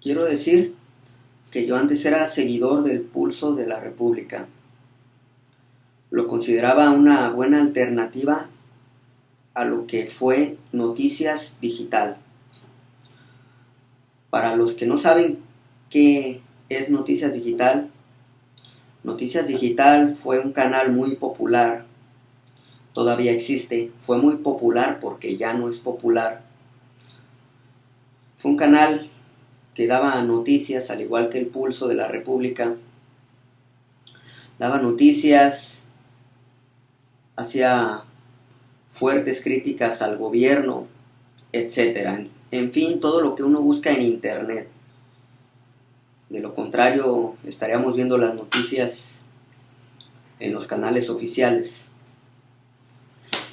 Quiero decir que yo antes era seguidor del Pulso de la República. Lo consideraba una buena alternativa a lo que fue Noticias Digital. Para los que no saben qué es Noticias Digital fue un canal muy popular. Todavía existe. Fue muy popular porque ya no es popular. Fue un canal que daba noticias, al igual que el Pulso de la República. Daba noticias, hacía fuertes críticas al gobierno, etc. En fin, todo lo que uno busca en internet. De lo contrario, estaríamos viendo las noticias en los canales oficiales.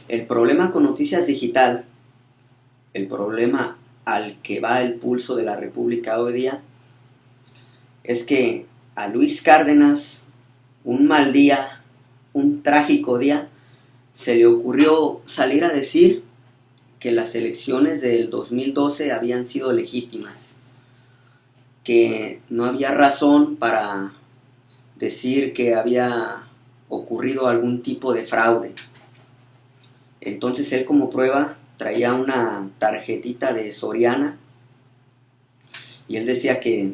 El problema con Noticias Digital, el problema al que va el Pulso de la República hoy día, es que a Luis Cárdenas, un mal día, un trágico día, se le ocurrió salir a decir que las elecciones del 2012 habían sido legítimas, que no había razón para decir que había ocurrido algún tipo de fraude. Entonces él, como prueba, traía una tarjetita de Soriana y él decía que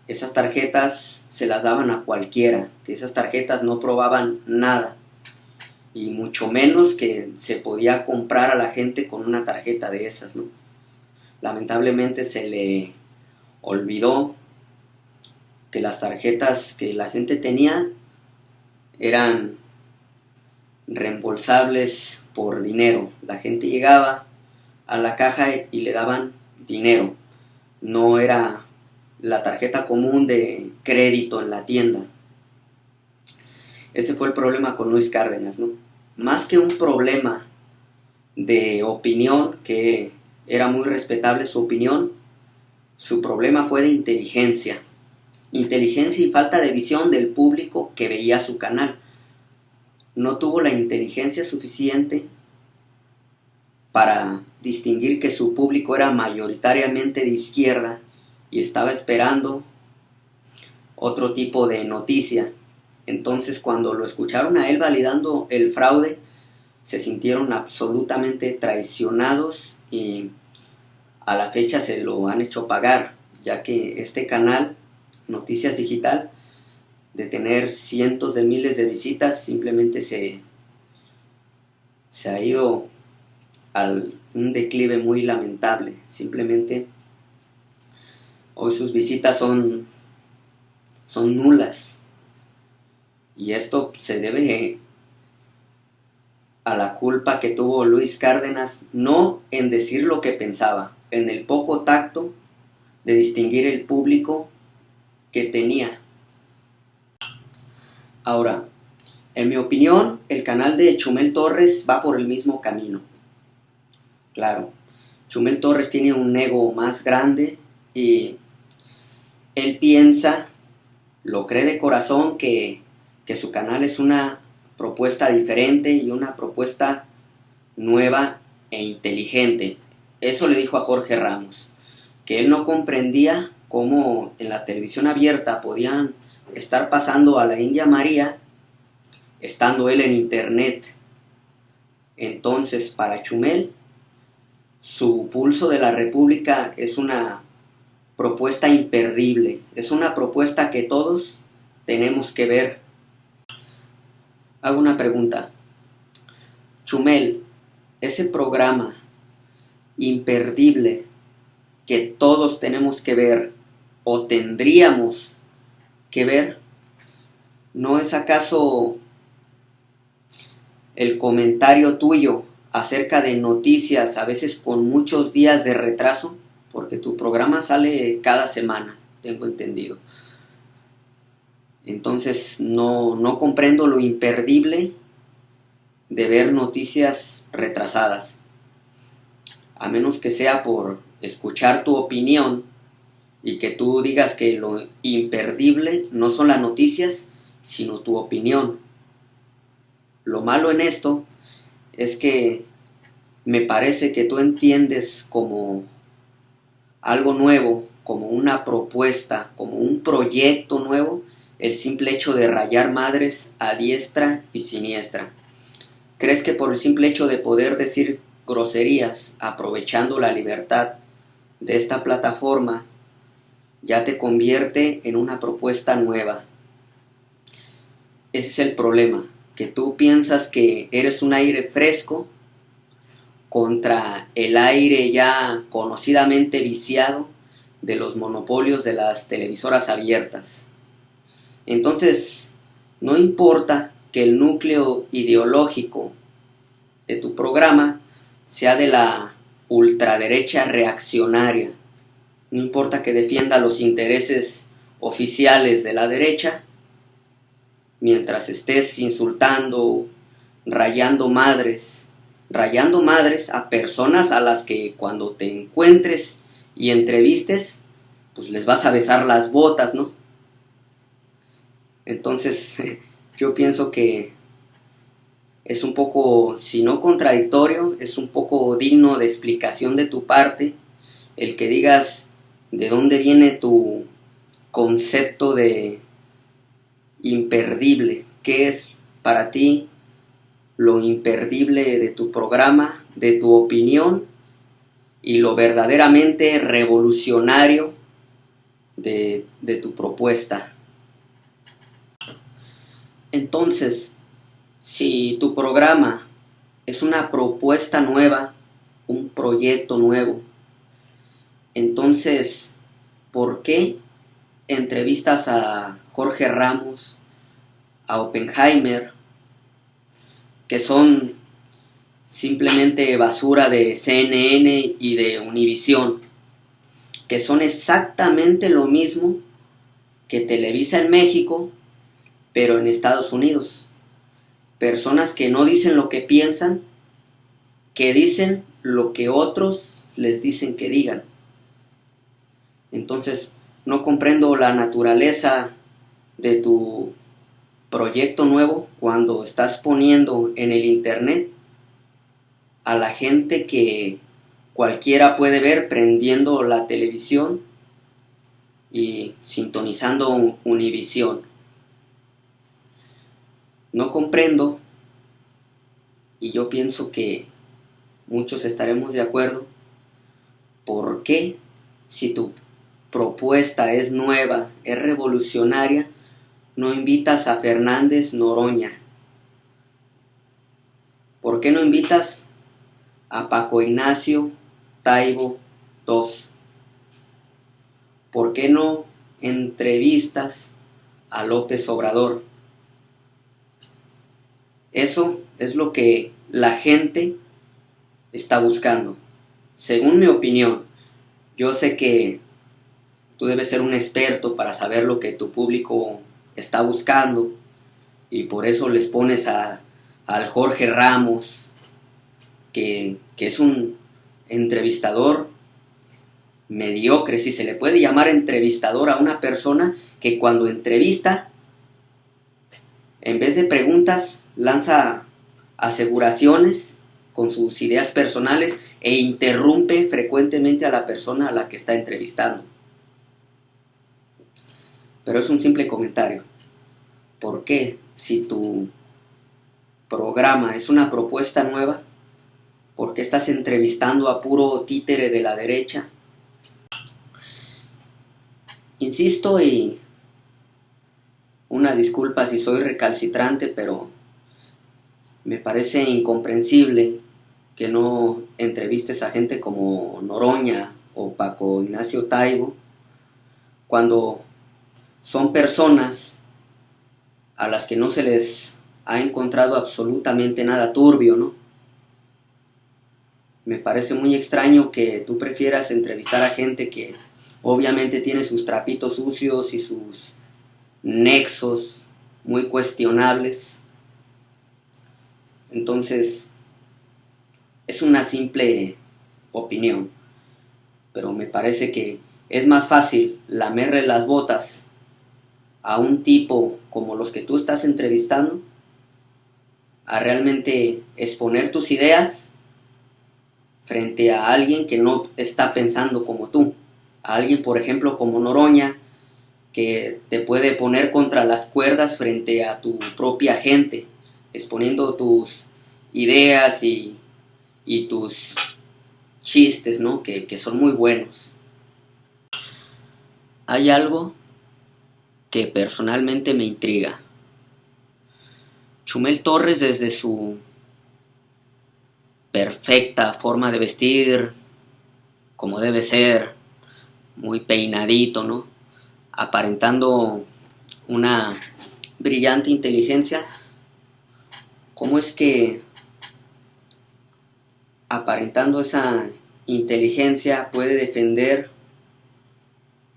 esas tarjetas se las daban a cualquiera, que esas tarjetas no probaban nada y mucho menos que se podía comprar a la gente con una tarjeta de esas, ¿no? Lamentablemente se le olvidó que las tarjetas que la gente tenía eran reembolsables por dinero. La gente llegaba a la caja y le daban dinero. No era la tarjeta común de crédito en la tienda. Ese fue el problema con Luis Cárdenas, ¿no? Más que un problema de opinión, que era muy respetable su opinión, su problema fue de inteligencia. Inteligencia y falta de visión del público que veía su canal. No tuvo la inteligencia suficiente para distinguir que su público era mayoritariamente de izquierda y estaba esperando otro tipo de noticia. Entonces, cuando lo escucharon a él validando el fraude, se sintieron absolutamente traicionados y a la fecha se lo han hecho pagar, ya que este canal, Noticias Digital, de tener cientos de miles de visitas, simplemente se ha ido a un declive muy lamentable. Simplemente hoy sus visitas son nulas, y esto se debe a la culpa que tuvo Luis Cárdenas, no en decir lo que pensaba, en el poco tacto de distinguir el público que tenía. Ahora, en mi opinión, el canal de Chumel Torres va por el mismo camino. Claro, Chumel Torres tiene un ego más grande y él piensa, lo cree de corazón, que su canal es una propuesta diferente y una propuesta nueva e inteligente. Eso le dijo a Jorge Ramos, que él no comprendía cómo en la televisión abierta podían estar pasando a la India María estando él en internet. Entonces, para Chumel, su Pulso de la República es una propuesta imperdible, es una propuesta que todos tenemos que ver. Hago una pregunta. Chumel, ese programa imperdible que todos tenemos que ver o tendríamos que ver, ¿no es acaso el comentario tuyo acerca de noticias a veces con muchos días de retraso? Porque tu programa sale cada semana, tengo entendido. Entonces no comprendo lo imperdible de ver noticias retrasadas. A menos que sea por escuchar tu opinión y que tú digas que lo imperdible no son las noticias, sino tu opinión. Lo malo en esto es que me parece que tú entiendes como algo nuevo, como una propuesta, como un proyecto nuevo, el simple hecho de rayar madres a diestra y siniestra? ¿Crees que por el simple hecho de poder decir groserías, aprovechando la libertad de esta plataforma, ya te convierte en una propuesta nueva? Ese es el problema, que tú piensas que eres un aire fresco contra el aire ya conocidamente viciado de los monopolios de las televisoras abiertas. Entonces, no importa que el núcleo ideológico de tu programa sea de la ultraderecha reaccionaria, no importa que defienda los intereses oficiales de la derecha, mientras estés insultando, rayando madres a personas a las que cuando te encuentres y entrevistes, pues les vas a besar las botas, ¿no? Entonces, yo pienso que es un poco, si no contradictorio, es un poco digno de explicación de tu parte el que digas de dónde viene tu concepto de imperdible. ¿Qué es para ti lo imperdible de tu programa, de tu opinión y lo verdaderamente revolucionario de tu propuesta? Entonces, si tu programa es una propuesta nueva, un proyecto nuevo, entonces, ¿por qué entrevistas a Jorge Ramos, a Oppenheimer, que son simplemente basura de CNN y de Univisión, que son exactamente lo mismo que Televisa en México, pero en Estados Unidos? Personas que no dicen lo que piensan, que dicen lo que otros les dicen que digan. Entonces, no comprendo la naturaleza de tu proyecto nuevo cuando estás poniendo en el internet a la gente que cualquiera puede ver prendiendo la televisión y sintonizando Univisión. No comprendo, y yo pienso que muchos estaremos de acuerdo, por qué, si tu propuesta es nueva, es revolucionaria, no invitas a Fernández Noroña. ¿Por qué no invitas a Paco Ignacio Taibo II? ¿Por qué no entrevistas a López Obrador? Eso es lo que la gente está buscando, según mi opinión. Yo sé que tú debes ser un experto para saber lo que tu público está buscando, y por eso les pones al Jorge Ramos, que es un entrevistador mediocre, si se le puede llamar entrevistador a una persona que cuando entrevista, en vez de preguntas, lanza aseguraciones con sus ideas personales e interrumpe frecuentemente a la persona a la que está entrevistando. Pero es un simple comentario. ¿Por qué, si tu programa es una propuesta nueva, por qué estás entrevistando a puro títere de la derecha? Insisto, y una disculpa si soy recalcitrante, pero me parece incomprensible que no entrevistes a gente como Noroña o Paco Ignacio Taibo, cuando son personas a las que no se les ha encontrado absolutamente nada turbio, ¿no? Me parece muy extraño que tú prefieras entrevistar a gente que obviamente tiene sus trapitos sucios y sus nexos muy cuestionables. Entonces, es una simple opinión, pero me parece que es más fácil lamerle las botas a un tipo como los que tú estás entrevistando a realmente exponer tus ideas frente a alguien que no está pensando como tú. a alguien, por ejemplo, como Noroña, que te puede poner contra las cuerdas frente a tu propia gente, exponiendo tus ideas y tus chistes, ¿no? Que son muy buenos. Hay algo que personalmente me intriga. Chumel Torres, desde su perfecta forma de vestir, como debe ser, muy peinadito, ¿no? Aparentando una brillante inteligencia, ¿cómo es que aparentando esa inteligencia puede defender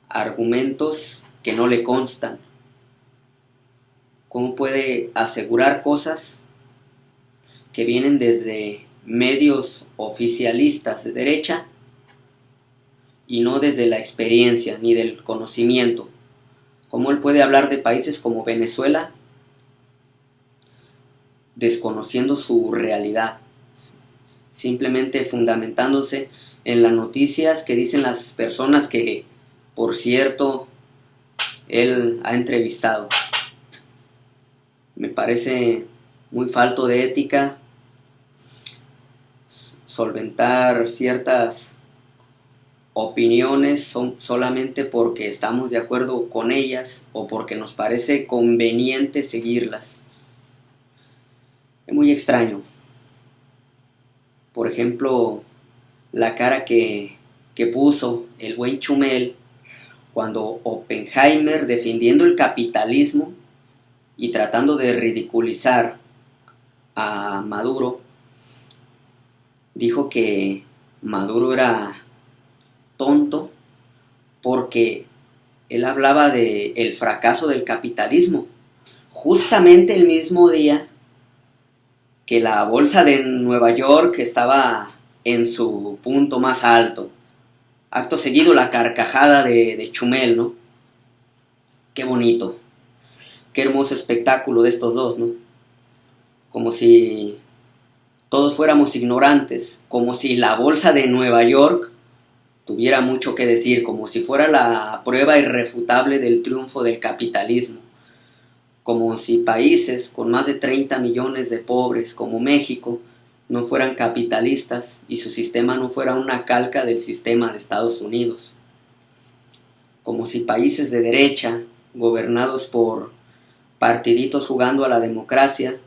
argumentos que no le constan? ¿Cómo puede asegurar cosas que vienen desde medios oficialistas de derecha y no desde la experiencia ni del conocimiento? ¿Cómo él puede hablar de países como Venezuela desconociendo su realidad, simplemente fundamentándose en las noticias que dicen las personas que, por cierto, él ha entrevistado? Me parece muy falto de ética solventar ciertas opiniones solamente porque estamos de acuerdo con ellas o porque nos parece conveniente seguirlas. Es muy extraño. Por ejemplo, la cara que puso el buen Chumel cuando Oppenheimer, defendiendo el capitalismo y tratando de ridiculizar a Maduro, dijo que Maduro era tonto porque él hablaba de el fracaso del capitalismo, justamente el mismo día que la bolsa de Nueva York estaba en su punto más alto. Acto seguido la carcajada de Chumel, ¿no? Qué bonito, qué hermoso espectáculo de estos dos, ¿no? Como si todos fuéramos ignorantes, como si la bolsa de Nueva York tuviera mucho que decir, como si fuera la prueba irrefutable del triunfo del capitalismo, como si países con más de 30 millones de pobres como México no fueran capitalistas y su sistema no fuera una calca del sistema de Estados Unidos, como si países de derecha, gobernados por partiditos jugando a la democracia,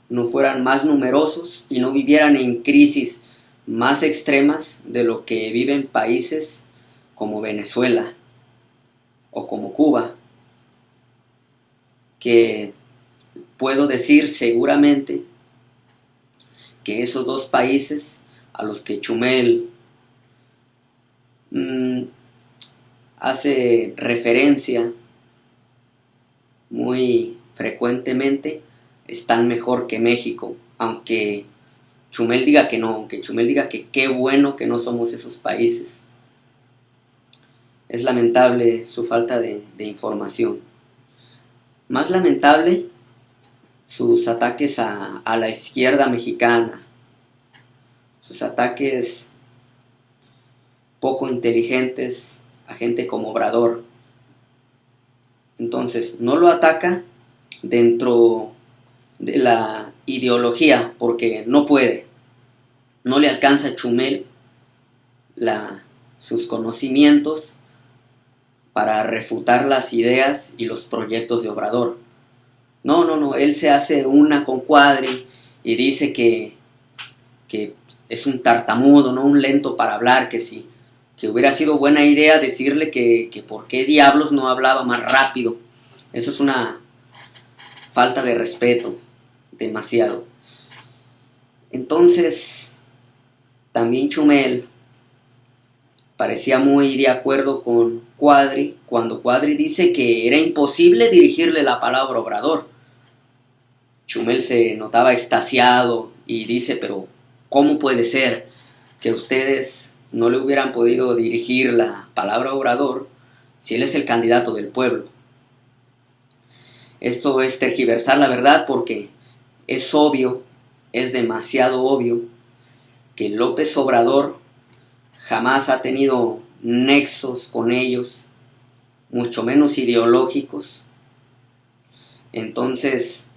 no fueran más numerosos y no vivieran en crisis más extremas de lo que viven países como Venezuela o como Cuba, que puedo decir seguramente que esos dos países a los que Chumel hace referencia muy frecuentemente están mejor que México, aunque Chumel diga que no, aunque Chumel diga que qué bueno que no somos esos países. Es lamentable su falta de información. Más lamentable sus ataques a la izquierda mexicana, sus ataques poco inteligentes a gente como Obrador. Entonces, no lo ataca dentro de la ideología porque no puede, no le alcanza a Chumel sus conocimientos para refutar las ideas y los proyectos de Obrador. No, él se hace una con Cuadri y dice que es un tartamudo, no un lento para hablar, que sí, que hubiera sido buena idea decirle que por qué diablos no hablaba más rápido. Eso es una falta de respeto, demasiado. Entonces, también Chumel parecía muy de acuerdo con Cuadri cuando Cuadri dice que era imposible dirigirle la palabra a Obrador. Chumel se notaba extasiado y dice, pero ¿cómo puede ser que ustedes no le hubieran podido dirigir la palabra a Obrador si él es el candidato del pueblo? Esto es tergiversar la verdad porque es obvio, es demasiado obvio que López Obrador jamás ha tenido nexos con ellos, mucho menos ideológicos. Entonces,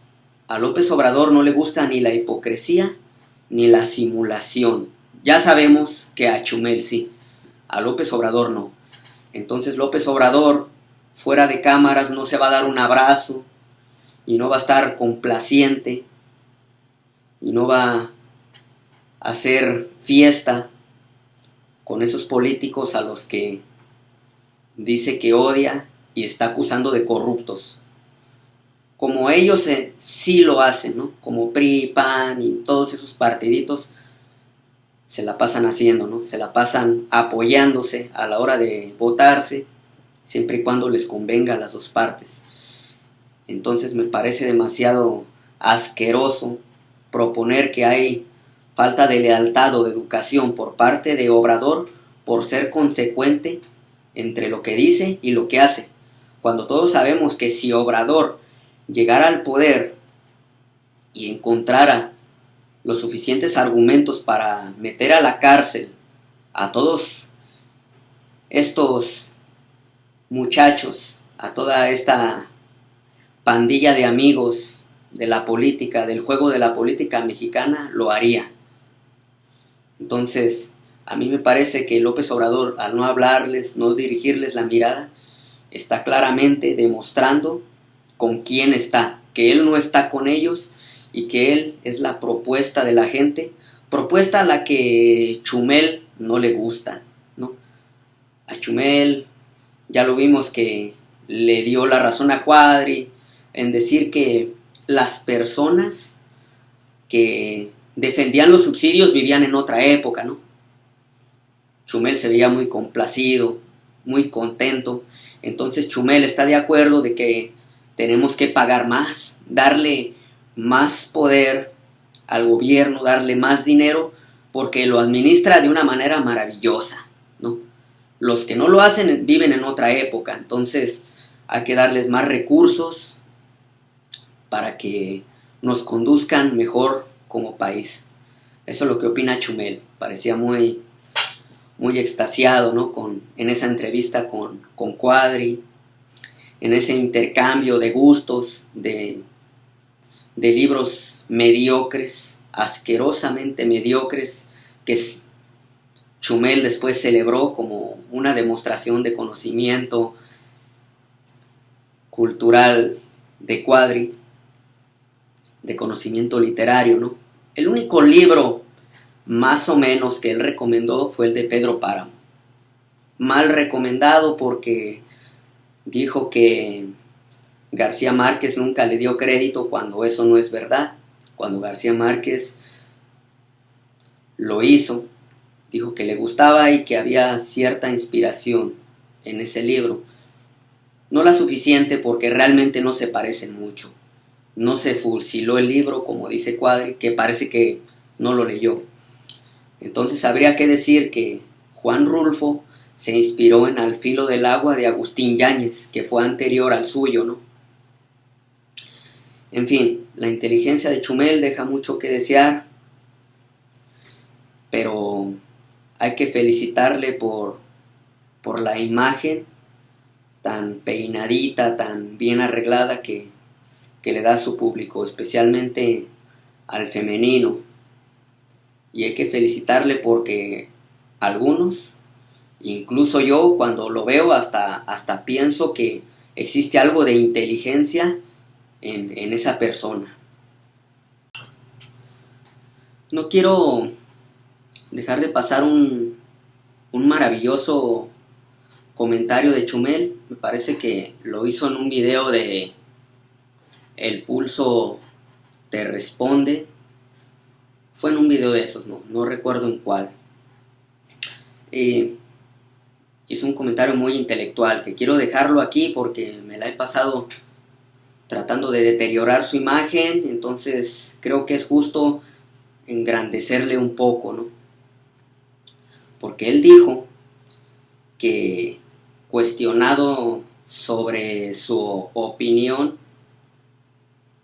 a López Obrador no le gusta ni la hipocresía ni la simulación. Ya sabemos que a Chumel sí, a López Obrador no. Entonces López Obrador, fuera de cámaras, no se va a dar un abrazo y no va a estar complaciente y no va a hacer fiesta con esos políticos a los que dice que odia y está acusando de corruptos. Como ellos sí lo hacen, ¿no? Como PRI, PAN y todos esos partiditos se la pasan haciendo, ¿no? Se la pasan apoyándose a la hora de votarse, siempre y cuando les convenga a las dos partes. Entonces me parece demasiado asqueroso proponer que hay falta de lealtad o de educación por parte de Obrador por ser consecuente entre lo que dice y lo que hace, cuando todos sabemos que si Obrador llegara al poder y encontrara los suficientes argumentos para meter a la cárcel a todos estos muchachos, a toda esta pandilla de amigos de la política, del juego de la política mexicana, lo haría. Entonces, a mí me parece que López Obrador, al no hablarles, no dirigirles la mirada, está claramente demostrando con quién está, que él no está con ellos y que él es la propuesta de la gente, propuesta a la que Chumel no le gusta, ¿no? A Chumel ya lo vimos que le dio la razón a Cuadri en decir que las personas que defendían los subsidios vivían en otra época, ¿no? Chumel se veía muy complacido, muy contento. Entonces Chumel está de acuerdo de que tenemos que pagar más, darle más poder al gobierno, darle más dinero, porque lo administra de una manera maravillosa, ¿no? Los que no lo hacen viven en otra época, entonces hay que darles más recursos para que nos conduzcan mejor como país. Eso es lo que opina Chumel. Parecía muy extasiado, ¿no? En esa entrevista con Cuadri, en ese intercambio de gustos, de libros mediocres, asquerosamente mediocres, que Chumel después celebró como una demostración de conocimiento cultural de Cuadri, de conocimiento literario, ¿no? El único libro más o menos que él recomendó fue el de Pedro Páramo. Mal recomendado porque dijo que García Márquez nunca le dio crédito cuando eso no es verdad. Cuando García Márquez lo hizo, dijo que le gustaba y que había cierta inspiración en ese libro. No la suficiente porque realmente no se parecen mucho. No se fusiló el libro, como dice Cuadri, que parece que no lo leyó. Entonces habría que decir que Juan Rulfo se inspiró en Al filo del agua de Agustín Yáñez, que fue anterior al suyo, ¿no? En fin, la inteligencia de Chumel deja mucho que desear, pero hay que felicitarle por la imagen tan peinadita, tan bien arreglada que le da a su público, especialmente al femenino. Y hay que felicitarle porque algunos, incluso yo, cuando lo veo hasta pienso que existe algo de inteligencia en esa persona. No quiero dejar de pasar un maravilloso comentario de Chumel. Me parece que lo hizo en un video de El Pulso Te Responde. Fue en un video de esos, no recuerdo en cuál. Hizo un comentario muy intelectual que quiero dejarlo aquí porque me la he pasado tratando de deteriorar su imagen, entonces creo que es justo engrandecerle un poco, ¿no? Porque él dijo que, cuestionado sobre su opinión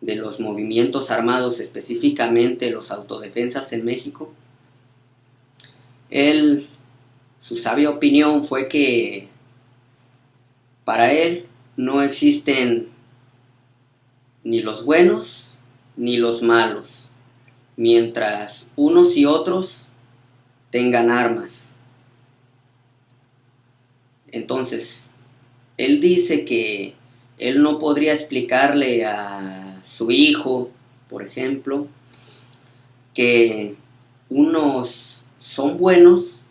de los movimientos armados, específicamente los autodefensas en México, él su sabia opinión fue que para él no existen ni los buenos ni los malos, mientras unos y otros tengan armas. Entonces, él dice que él no podría explicarle a su hijo, por ejemplo, que unos son buenos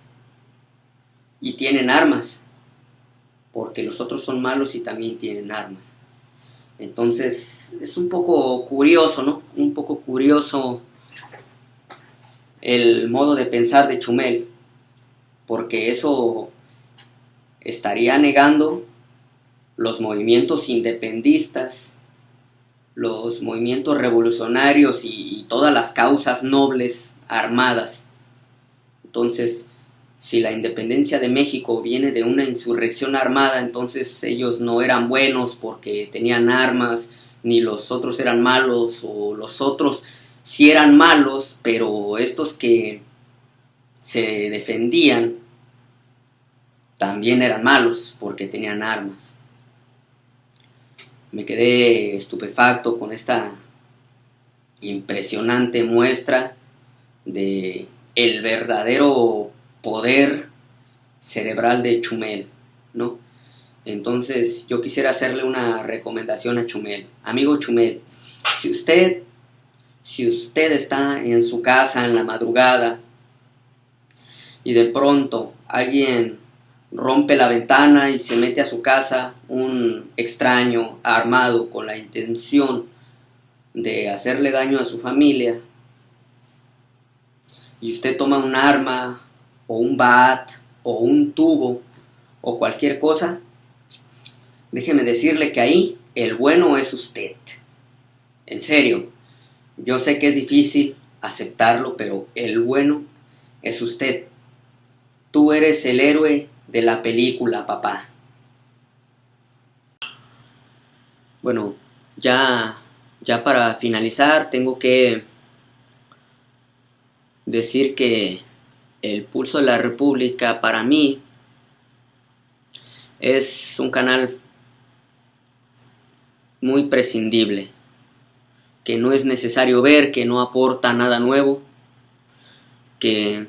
y tienen armas, porque los otros son malos y también tienen armas. Entonces es un poco curioso, ¿no? Un poco curioso el modo de pensar de Chumel, porque eso estaría negando los movimientos independistas, los movimientos revolucionarios y todas las causas nobles armadas. Entonces, si la independencia de México viene de una insurrección armada, entonces ellos no eran buenos porque tenían armas, ni los otros eran malos, o los otros sí eran malos, pero estos que se defendían también eran malos porque tenían armas. Me quedé estupefacto con esta impresionante muestra de el verdadero poder cerebral de Chumel, ¿no? Entonces yo quisiera hacerle una recomendación a Chumel. Amigo Chumel, si usted está en su casa en la madrugada y de pronto alguien rompe la ventana y se mete a su casa, un extraño armado con la intención de hacerle daño a su familia, y usted toma un arma o un bat o un tubo o cualquier cosa, déjeme decirle que ahí el bueno es usted. En serio, yo sé que es difícil aceptarlo, pero el bueno es usted. Tú eres el héroe de la película, papá. Bueno, ya para finalizar tengo que decir que el Pulso de la República para mí es un canal muy prescindible, que no es necesario ver, que no aporta nada nuevo, que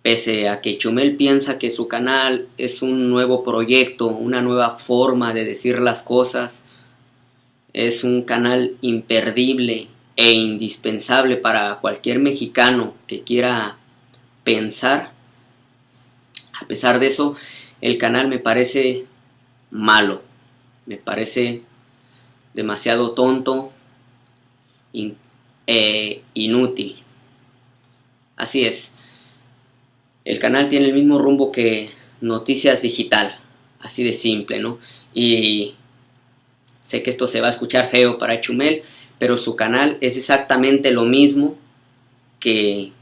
pese a que Chumel piensa que su canal es un nuevo proyecto, una nueva forma de decir las cosas, es un canal imperdible e indispensable para cualquier mexicano que quiera pensar. A pesar de eso, el canal me parece malo, me parece demasiado tonto e inútil. Así es, el canal tiene el mismo rumbo que Noticias Digital, así de simple, ¿no? Y sé que esto se va a escuchar feo para Chumel, pero su canal es exactamente lo mismo que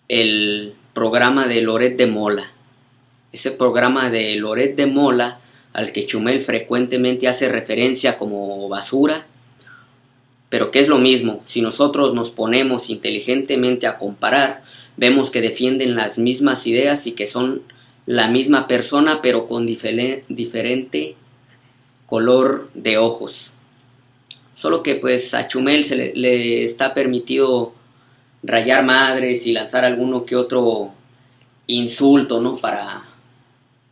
el programa de Loret de Mola. Ese programa de Loret de Mola al que Chumel frecuentemente hace referencia como basura, pero que es lo mismo. Si nosotros nos ponemos inteligentemente a comparar, vemos que defienden las mismas ideas y que son la misma persona, pero con diferente color de ojos. Solo que pues a Chumel le está permitido rayar madres y lanzar alguno que otro insulto, ¿no? Para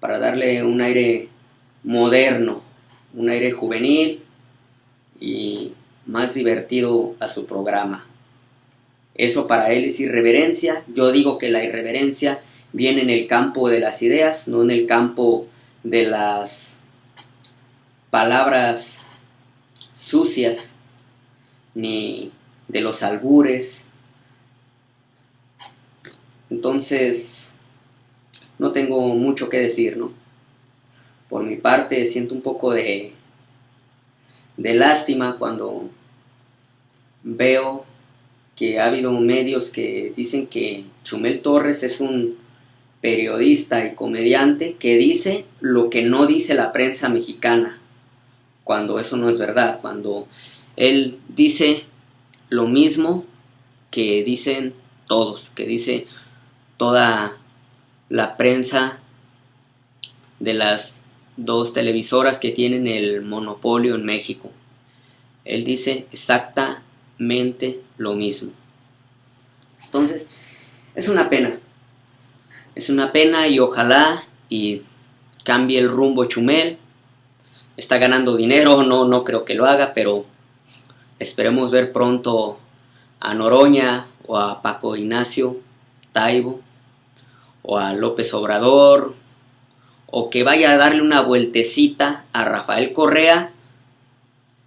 darle un aire moderno, un aire juvenil y más divertido a su programa. Eso para él es irreverencia. Yo digo que la irreverencia viene en el campo de las ideas, no en el campo de las palabras sucias, ni de los albures. Entonces, no tengo mucho que decir, ¿no? Por mi parte, siento un poco de lástima cuando veo que ha habido medios que dicen que Chumel Torres es un periodista y comediante que dice lo que no dice la prensa mexicana, cuando eso no es verdad, cuando él dice lo mismo que dicen todos, que dice toda la prensa de las dos televisoras que tienen el monopolio en México. Él dice exactamente lo mismo. Entonces, es una pena. Es una pena y ojalá y cambie el rumbo Chumel. Está ganando dinero, no creo que lo haga, pero esperemos ver pronto a Noroña o a Paco Ignacio Taibo o a López Obrador, o que vaya a darle una vueltecita a Rafael Correa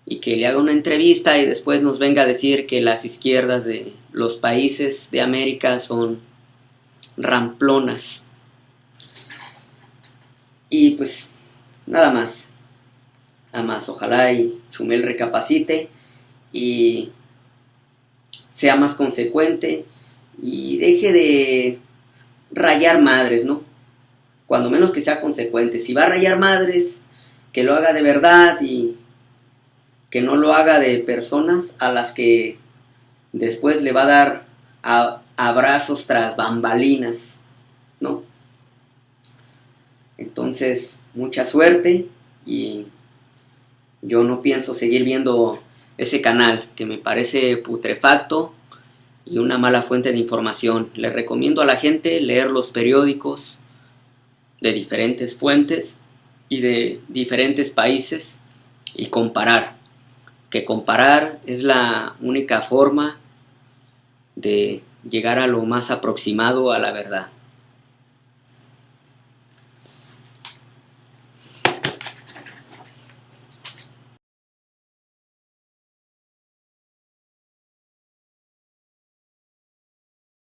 y que le haga una entrevista y después nos venga a decir que las izquierdas de los países de América son ramplonas. Y pues nada más. Nada más, ojalá y Chumel recapacite y sea más consecuente y deje de rayar madres, ¿no? Cuando menos que sea consecuente. Si va a rayar madres, que lo haga de verdad y que no lo haga de personas a las que después le va a dar abrazos tras bambalinas, ¿no? Entonces, mucha suerte y yo no pienso seguir viendo ese canal que me parece putrefacto y una mala fuente de información. Le recomiendo a la gente leer los periódicos de diferentes fuentes y de diferentes países y comparar. Que comparar es la única forma de llegar a lo más aproximado a la verdad.